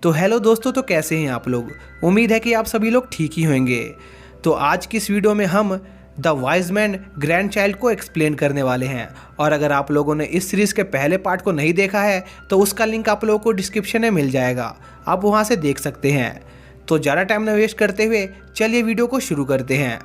तो हेलो दोस्तों, तो कैसे हैं आप लोग। उम्मीद है कि आप सभी लोग ठीक ही होंगे। तो आज की इस वीडियो में हम the wise man grand child को एक्सप्लेन करने वाले हैं। और अगर आप लोगों ने इस सीरीज़ के पहले पार्ट को नहीं देखा है तो उसका लिंक आप लोगों को डिस्क्रिप्शन में मिल जाएगा, आप वहां से देख सकते हैं। तो ज़्यादा टाइम न वेस्ट करते हुए चलिए वीडियो को शुरू करते हैं।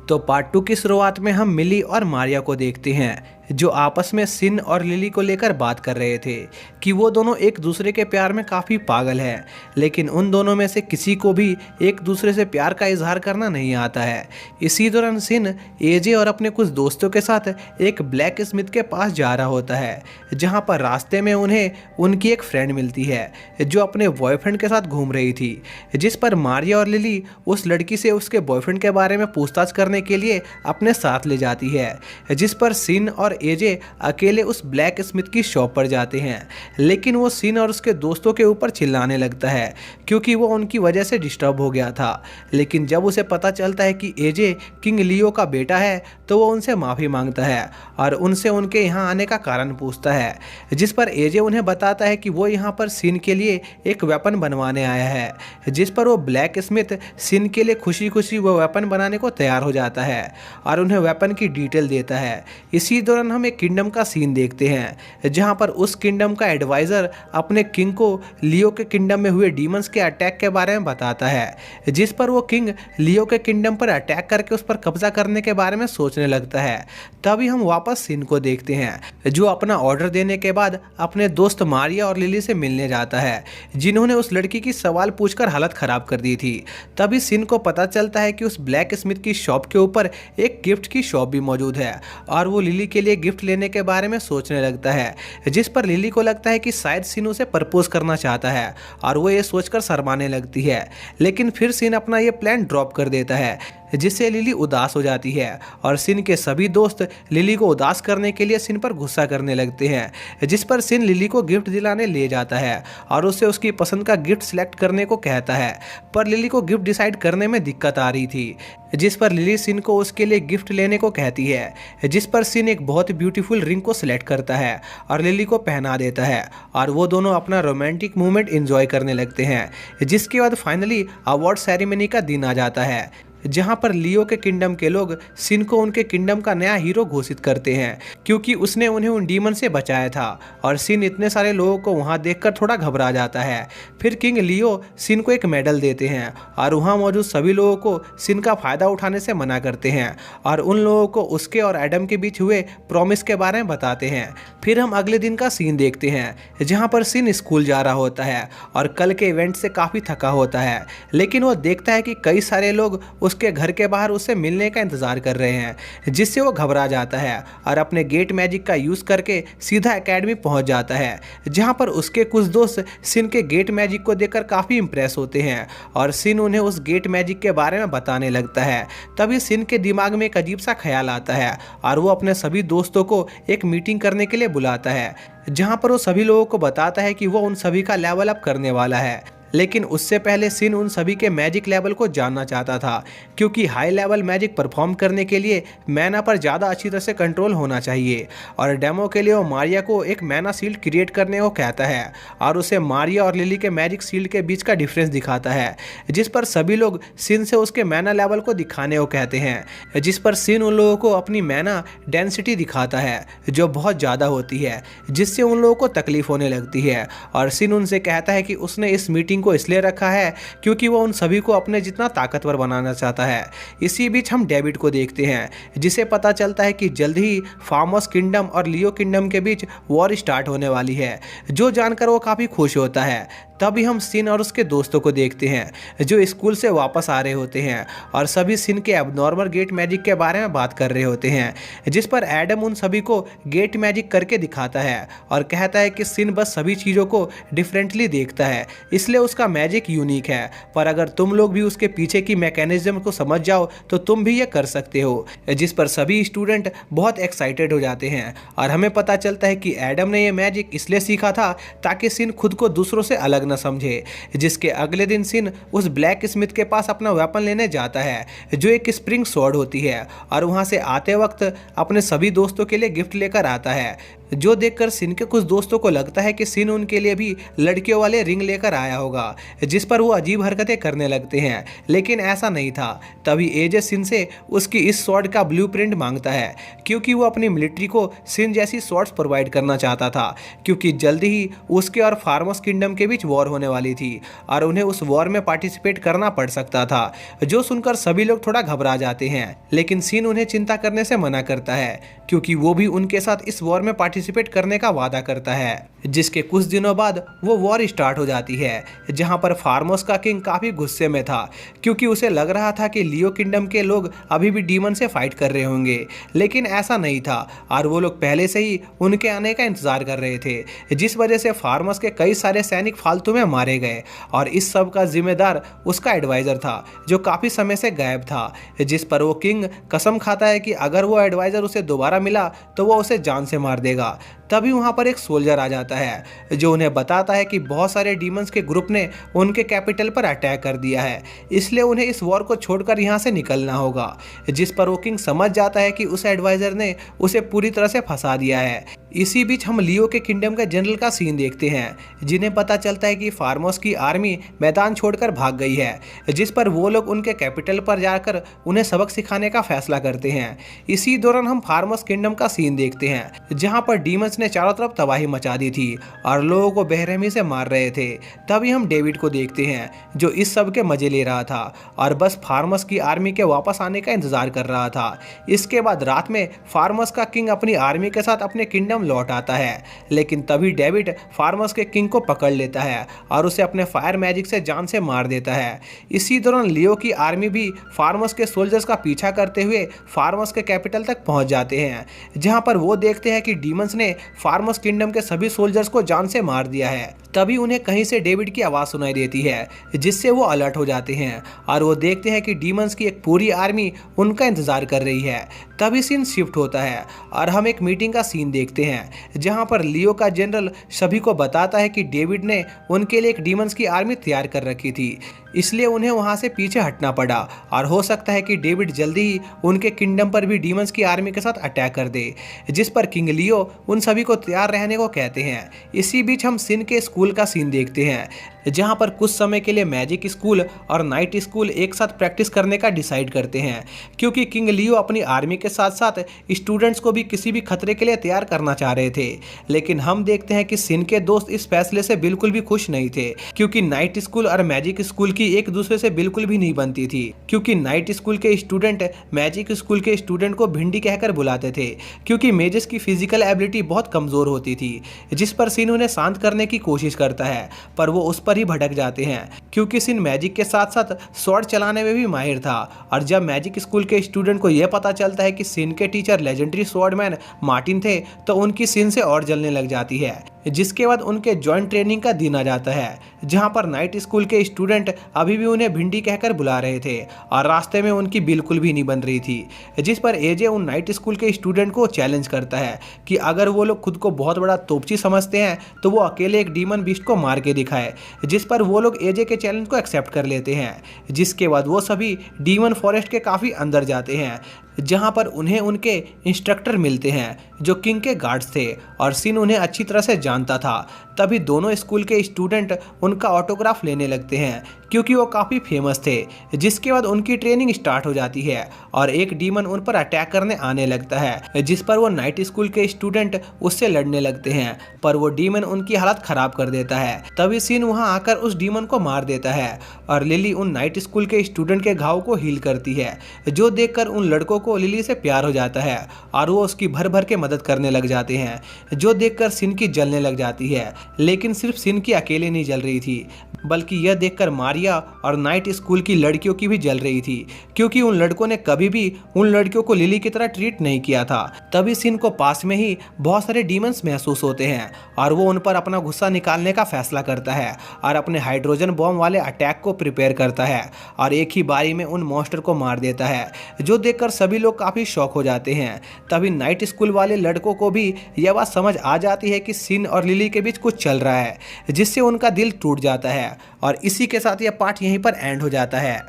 तो पार्ट 2 की शुरुआत में हम मिली और मारिया को देखते हैं जो आपस में सिन और लिली को लेकर बात कर रहे थे कि वो दोनों एक दूसरे के प्यार में काफ़ी पागल हैं, लेकिन उन दोनों में से किसी को भी एक दूसरे से प्यार का इजहार करना नहीं आता है। इसी दौरान सिन एजे और अपने कुछ दोस्तों के साथ एक ब्लैक स्मिथ के पास जा रहा होता है, जहाँ पर रास्ते में उन्हें उनकी एक फ्रेंड मिलती है जो अपने बॉयफ्रेंड के साथ घूम रही थी। जिस पर मारिया और लिली उस लड़की से उसके बॉयफ्रेंड के बारे में पूछताछ करने के लिए अपने साथ ले जाती है, जिस पर सिन और एजे अकेले उस ब्लैक स्मिथ की शॉप पर जाते हैं। लेकिन वो सिन और उसके दोस्तों के ऊपर चिल्लाने लगता है क्योंकि वो उनकी वजह से डिस्टर्ब हो गया था। लेकिन जब उसे पता चलता है कि एजे किंग लियो का बेटा है तो वो उनसे माफ़ी मांगता है और उनसे उनके यहाँ आने का कारण पूछता है, जिस पर एजे उन्हें बताता है कि वो यहाँ पर सिन के लिए एक वेपन बनवाने आया है। जिस पर वो ब्लैक स्मिथ सिन के लिए खुशी खुशी वो वेपन बनाने को तैयार हो जाता है और उन्हें वेपन की डिटेल देता है। इसी दौरान हम एक किंगडम का सीन देखते हैं जहां पर उस किंगडम का एडवाइजर अपने किंग को लियो के किंगडम में हुए डीमंस के अटैक के बारे में बताता है, जिस पर वो किंग लियो के किंगडम पर अटैक करके उस पर कब्जा करने के बारे में सोचने लगता है। तभी हम वापस सिन को देखते हैं जो अपना ऑर्डर देने के बाद अपने दोस्त मारिया और लिली से मिलने जाता है, जिन्होंने उस लड़की की सवाल पूछकर हालत खराब कर दी थी। तभी सिन को पता चलता है कि उस ब्लैक स्मिथ की शॉप के ऊपर एक गिफ्ट की शॉप भी मौजूद है और वो लिली के लिए गिफ्ट लेने के बारे में सोचने लगता है, जिस पर लिली को लगता है कि शायद सिन उसे प्रपोज करना चाहता है और वो ये सोचकर शर्माने लगती है। लेकिन फिर सिन अपना ये प्लान ड्रॉप कर देता है, जिससे लिली उदास हो जाती है और सिन के सभी दोस्त लिली को उदास करने के लिए सिन पर गुस्सा करने लगते हैं। जिस पर सिन लिली को गिफ्ट दिलाने ले जाता है और उसे उसकी पसंद का गिफ्ट सिलेक्ट करने को कहता है, पर लिली को गिफ्ट डिसाइड करने में दिक्कत आ रही थी। जिस पर लिली सिन को उसके लिए गिफ्ट लेने को कहती है, जिस पर सिन एक बहुत ब्यूटीफुल रिंग को सिलेक्ट करता है और लिली को पहना देता है और वो दोनों अपना रोमांटिक मूवमेंट एंजॉय करने लगते हैं। जिसके बाद फाइनली अवार्ड सेरेमनी का दिन आ जाता है, जहां पर लियो के किंगडम के लोग सिन को उनके किंगडम का नया हीरो घोषित करते हैं क्योंकि उसने उन्हें उन डीमन से बचाया था। और सिन इतने सारे लोगों को वहां देखकर थोड़ा घबरा जाता है। फिर किंग लियो सिन को एक मेडल देते हैं और वहां मौजूद सभी लोगों को सिन का फायदा उठाने से मना करते हैं और उन लोगों को उसके और एडम के बीच हुए प्रॉमिस के बारे में बताते हैं। फिर हम अगले दिन का सीन देखते हैं जहाँ पर सिन स्कूल जा रहा होता है और कल के इवेंट से काफ़ी थका होता है, लेकिन वो देखता है कि कई सारे लोग उसके घर के बाहर उससे मिलने का इंतजार कर रहे हैं, जिससे वो घबरा जाता है और अपने गेट मैजिक का यूज़ करके सीधा एकेडमी पहुंच जाता है, जहां पर उसके कुछ दोस्त सिन के गेट मैजिक को देखकर काफ़ी इंप्रेस होते हैं और सिन उन्हें उस गेट मैजिक के बारे में बताने लगता है। तभी सिन के दिमाग में एक अजीब सा ख्याल आता है और वो अपने सभी दोस्तों को एक मीटिंग करने के लिए बुलाता है, जहां पर वो सभी लोगों को बताता है कि वो उन सभी का लेवल अप करने वाला है। लेकिन उससे पहले सिन उन सभी के मैजिक लेवल को जानना चाहता था, क्योंकि हाई लेवल मैजिक परफॉर्म करने के लिए मैना पर ज़्यादा अच्छी तरह से कंट्रोल होना चाहिए। और डेमो के लिए वो मारिया को एक मैना शील्ड क्रिएट करने को कहता है और उसे मारिया और लिली के मैजिक शील्ड के बीच का डिफरेंस दिखाता है, जिस पर सभी लोग सिन से उसके मैना लेवल को दिखाने को कहते हैं। जिस पर सिन उन लोगों को अपनी मैना डेंसिटी दिखाता है जो बहुत ज़्यादा होती है, जिससे उन लोगों को तकलीफ होने लगती है। और सिन उनसे कहता है कि उसने इस मीटिंग को इसलिए रखा है क्योंकि वो उन सभी को अपने जितना ताकतवर बनाना चाहता है। इसी बीच हम डेविड को देखते हैं, जिसे पता चलता है कि जल्द ही फार्मस किंगडम और लियो किंगडम के बीच वॉर स्टार्ट होने वाली है, जो जानकर वो काफ़ी खुश होता है। तभी हम सिन और उसके दोस्तों को देखते हैं जो स्कूल से वापस आ रहे होते हैं और सभी सिन के एबनॉर्मल गेट मैजिक के बारे में बात कर रहे होते हैं, जिस पर एडम उन सभी को गेट मैजिक करके दिखाता है और कहता है कि सिन बस सभी चीज़ों को डिफरेंटली देखता है, इसलिए उसका मैजिक यूनिक है, पर अगर तुम लोग भी उसके पीछे की मैकेनिज्म को समझ जाओ तो तुम भी ये कर सकते हो। जिस पर सभी स्टूडेंट बहुत एक्साइटेड हो जाते हैं और हमें पता चलता है कि एडम ने यह मैजिक इसलिए सीखा था ताकि सिन खुद को दूसरों से अलग न समझे। जिसके अगले दिन सिन उस ब्लैक स्मिथ के पास अपना वेपन लेने जाता है जो एक स्प्रिंग स्वॉर्ड होती है और वहां से आते वक्त अपने सभी दोस्तों के लिए गिफ्ट लेकर आता है, जो देखकर सिन के कुछ दोस्तों को लगता है कि सिन उनके लिए भी लड़कियों वाले रिंग लेकर आया होगा, जिस पर वो अजीब हरकतें करने लगते हैं, लेकिन ऐसा नहीं था। तभी एजे सिन से उसकी इस स्वॉर्ड का ब्लूप्रिंट मांगता है, क्योंकि वो अपनी मिलिट्री को सिन जैसी स्वॉर्ड्स प्रोवाइड करना चाहता था, क्योंकि जल्दी ही उसके और फार्मस किंगडम के बीच वॉर होने वाली थी और उन्हें उस वॉर में पार्टिसिपेट करना पड़ सकता था। जो सुनकर सभी लोग थोड़ा घबरा जाते हैं, लेकिन सिन उन्हें चिंता करने से मना करता है, क्योंकि वो भी उनके साथ इस वॉर में पार्टिसिपेट करने का वादा करता है। जिसके कुछ दिनों बाद वो वॉर स्टार्ट हो जाती है, जहां पर फार्मोस का किंग काफी गुस्से में था, क्योंकि उसे लग रहा था कि लियो किंगडम के लोग अभी भी डीमन से फाइट कर रहे होंगे, लेकिन ऐसा नहीं था और वो लोग पहले से ही उनके आने का इंतजार कर रहे थे, जिस वजह से फार्मस के कई सारे सैनिक फालतू में मारे गए और इस सब का जिम्मेदार उसका एडवाइजर था, जो काफी समय से गायब था। जिस पर वो किंग कसम खाता है कि अगर वो एडवाइजर उसे दोबारा मिला तो वो उसे जान से मार देगा। तभी वहां पर एक सोल्जर आ जाता है, जो उन्हें बताता है कि बहुत सारे डीमंस के ग्रुप ने उनके कैपिटल पर अटैक कर दिया है, इसलिए उन्हें इस वॉर को छोड़कर यहां से निकलना होगा। जिस पर वो किंग समझ जाता है कि उस एडवाइजर ने उसे पूरी तरह से फंसा दिया है। इसी बीच हम लियो के किंगडम के जनरल का सीन देखते हैं, जिन्हें पता चलता है कि फार्मोस की आर्मी मैदान छोड़कर भाग गई है, जिस पर वो लोग उनके कैपिटल पर जाकर उन्हें सबक सिखाने का फैसला करते हैं। इसी दौरान हम फार्मोस किंगडम का सीन देखते हैं, जहां पर डीमंस ने चारों तरफ तबाही मचा दी थी और लोगों को बेरहमी से मार रहे थे। तभी हम डेविड को देखते हैं, जो इस सब के मजे ले रहा था और बस फार्मस की आर्मी के वापस आने का इंतजार कर रहा था। इसके बाद रात में फार्मस का किंग अपनी आर्मी के साथ अपने किंगडम लौट आता है, लेकिन तभी डेविड फार्मस के किंग को पकड़ लेता है और उसे अपने फायर मैजिक से जान से मार देता है। इसी दौरान लियो की आर्मी भी फार्मस के सोल्जर्स का पीछा करते हुए फार्मस के कैपिटल तक पहुंच जाते हैं, जहां पर वो देखते हैं कि डीमंस ने फार्मस किंगडम के सभी सोल्जर्स को जान से मार दिया है। तभी उन्हें कहीं से डेविड की आवाज़ सुनाई देती है, जिससे वो अलर्ट हो जाते हैं और वो देखते हैं कि डीमंस की एक पूरी आर्मी उनका इंतजार कर रही है। तभी सीन शिफ्ट होता है और हम एक मीटिंग का सीन देखते हैं, जहां पर लियो का जनरल सभी को बताता है कि डेविड ने उनके लिए एक डीमंस की आर्मी तैयार कर रखी थी, इसलिए उन्हें वहां से पीछे हटना पड़ा और हो सकता है कि डेविड जल्दी ही उनके किंगडम पर भी डीमंस की आर्मी के साथ अटैक कर दे, जिस पर किंग लियो उन सभी को तैयार रहने को कहते हैं। इसी बीच हम सिन के स्कूल का सीन देखते हैं, जहां पर कुछ समय के लिए मैजिक स्कूल और नाइट स्कूल एक साथ प्रैक्टिस करने का डिसाइड करते हैं, क्योंकि किंग लियो अपनी आर्मी के साथ साथ स्टूडेंट्स को भी किसी भी खतरे के लिए तैयार करना चाह रहे थे। लेकिन हम देखते हैं कि सिन के दोस्त इस फैसले से बिल्कुल भी खुश नहीं थे, क्योंकि नाइट स्कूल और मैजिक स्कूल की एक दूसरे से बिल्कुल भी नहीं बनती थी, क्योंकि नाइट स्कूल के स्टूडेंट मैजिक स्कूल के स्टूडेंट को भिंडी कहकर बुलाते थे, क्योंकि मेजेस की फिजिकल एबिलिटी बहुत कमजोर होती थी। जिस पर सिन उन्हें शांत करने की कोशिश करता है, पर वो उस पर ही भटक जाते हैं, क्योंकि सिन मैजिक के साथ साथ स्वॉर्ड चलाने में भी माहिर था। और जब मैजिक स्कूल के स्टूडेंट को यह पता चलता है कि सिन के टीचर लेजेंडरी स्वॉर्डमैन मार्टिन थे, तो उनकी सिन से और जलने लग जाती है। जिसके बाद उनके जॉइंट ट्रेनिंग का दिन आ जाता है, जहां पर नाइट स्कूल के स्टूडेंट अभी भी उन्हें भिंडी कहकर बुला रहे थे और रास्ते में उनकी बिल्कुल भी नहीं बन रही थी। जिस पर एजे उन नाइट स्कूल के स्टूडेंट को चैलेंज करता है कि अगर वो लोग खुद को बहुत बड़ा तोपची समझते हैं तो वो अकेले एक डीमन बीस्ट को मार के दिखाए। जिस पर वो लोग एजे के चैलेंज को एक्सेप्ट कर लेते हैं। जिसके बाद वो सभी डीमन फॉरेस्ट के काफ़ी अंदर जाते हैं, जहां पर उन्हें उनके इंस्ट्रक्टर मिलते हैं, जो किंग के गार्ड्स थे और सिन उन्हें अच्छी तरह से जानता था। तभी दोनों स्कूल के स्टूडेंट उनका ऑटोग्राफ लेने लगते हैं, क्योंकि वो काफ़ी फेमस थे। जिसके बाद उनकी ट्रेनिंग स्टार्ट हो जाती है और एक डीमन उन पर अटैक करने आने लगता है, जिस पर वो नाइट स्कूल के स्टूडेंट उससे लड़ने लगते हैं, पर वो डीमन उनकी हालत खराब कर देता है। तभी सिन वहां आकर उस डीमन को मार देता है और लिली उन नाइट स्कूल के स्टूडेंट के घाव को हील करती है, जो देखकर उन लड़कों को लिली से प्यार हो जाता है और वो उसकी भर भर के मदद करने लग जाते हैं, जो देखकर सिन की जलने लग जाती है। लेकिन सिर्फ सिन की अकेले नहीं जल रही थी, बल्कि यह देखकर मारिया और नाइट स्कूल की लड़कियों की भी जल रही थी, क्योंकि उन लड़कों ने कभी भी उन लड़कियों को लिली की तरह ट्रीट नहीं किया था। तभी सिन को पास में ही बहुत सारे डीमंस महसूस होते हैं और वो उन पर अपना गुस्सा निकालने का फैसला करता है और अपने हाइड्रोजन बॉम्ब वाले अटैक को प्रिपेयर करता है और एक ही बारी में उन मॉन्स्टर को मार देता है, जो देखकर सभी लोग काफ़ी शॉक हो जाते हैं। तभी नाइट स्कूल वाले लड़कों को भी यह बात समझ आ जाती है कि सिन और लिली के बीच कुछ चल रहा है, जिससे उनका दिल टूट जाता है और इसी के साथ यह पार्ट यहीं पर एंड हो जाता है।